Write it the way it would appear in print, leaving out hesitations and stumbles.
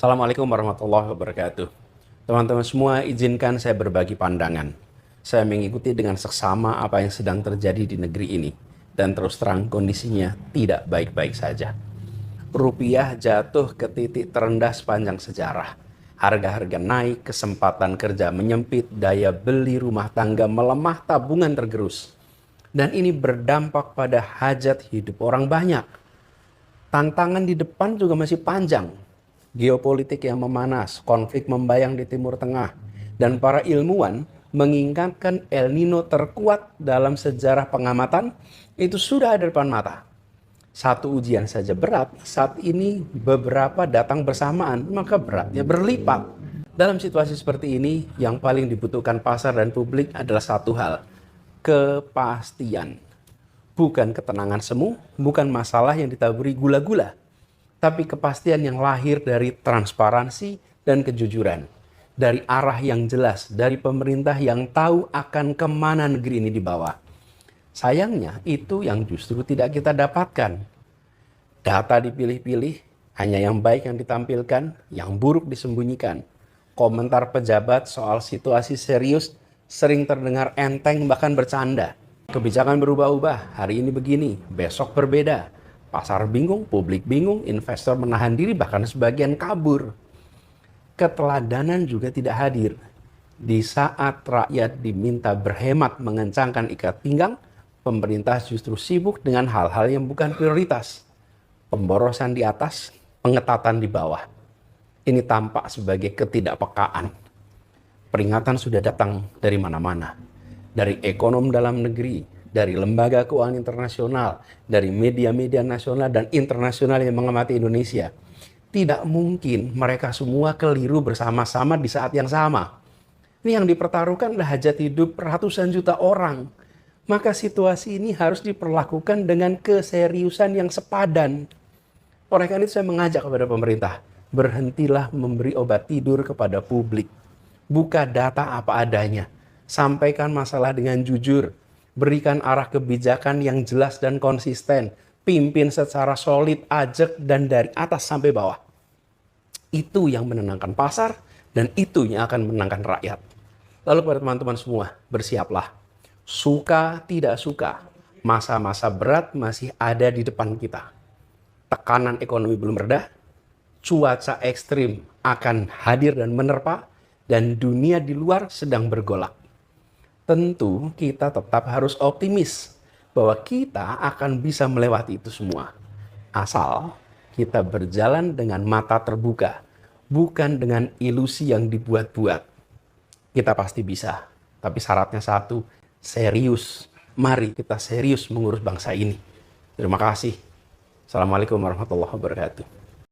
Assalamualaikum warahmatullahi wabarakatuh. Teman-teman semua, izinkan saya berbagi pandangan. Saya mengikuti dengan seksama apa yang sedang terjadi di negeri ini. Dan terus terang kondisinya tidak baik-baik saja. Rupiah jatuh ke titik terendah sepanjang sejarah. Harga-harga naik, kesempatan kerja menyempit, daya beli rumah tangga melemah, tabungan tergerus. Dan ini berdampak pada hajat hidup orang banyak. Tantangan di depan juga masih panjang. Geopolitik yang memanas, konflik membayang di Timur Tengah, dan para ilmuwan mengingatkan El Nino terkuat dalam sejarah pengamatan itu sudah ada di depan mata. Satu ujian saja berat, saat ini beberapa datang bersamaan, maka beratnya berlipat. Dalam situasi seperti ini, yang paling dibutuhkan pasar dan publik adalah satu hal, kepastian. Bukan ketenangan semu, bukan masalah yang ditaburi gula-gula, tapi kepastian yang lahir dari transparansi dan kejujuran. Dari arah yang jelas, dari pemerintah yang tahu akan kemana negeri ini dibawa. Sayangnya itu yang justru tidak kita dapatkan. Data dipilih-pilih, hanya yang baik yang ditampilkan, yang buruk disembunyikan. Komentar pejabat soal situasi serius sering terdengar enteng bahkan bercanda. Kebijakan berubah-ubah, hari ini begini, besok berbeda. Pasar bingung, publik bingung, investor menahan diri, bahkan sebagian kabur. Keteladanan juga tidak hadir. Di saat rakyat diminta berhemat mengencangkan ikat pinggang, pemerintah justru sibuk dengan hal-hal yang bukan prioritas. Pemborosan di atas, pengetatan di bawah. Ini tampak sebagai ketidakpekaan. Peringatan sudah datang dari mana-mana. Dari ekonom dalam negeri, dari lembaga keuangan internasional, dari media-media nasional dan internasional yang mengamati Indonesia. Tidak mungkin mereka semua keliru bersama-sama di saat yang sama. Ini yang dipertaruhkan adalah hajat hidup ratusan juta orang. Maka situasi ini harus diperlakukan dengan keseriusan yang sepadan. Oleh karena itu saya mengajak kepada pemerintah, berhentilah memberi obat tidur kepada publik. Buka data apa adanya. Sampaikan masalah dengan jujur. Berikan arah kebijakan yang jelas dan konsisten. Pimpin secara solid, ajak, dan dari atas sampai bawah. Itu yang menenangkan pasar dan itu yang akan menenangkan rakyat. Lalu kepada teman-teman semua, bersiaplah. Suka tidak suka, masa-masa berat masih ada di depan kita. Tekanan ekonomi belum reda, cuaca ekstrim akan hadir dan menerpa, dan dunia di luar sedang bergolak. Tentu kita tetap harus optimis bahwa kita akan bisa melewati itu semua. Asal kita berjalan dengan mata terbuka, bukan dengan ilusi yang dibuat-buat. Kita pasti bisa, tapi syaratnya satu, serius. Mari kita serius mengurus bangsa ini. Terima kasih. Assalamualaikum warahmatullahi wabarakatuh.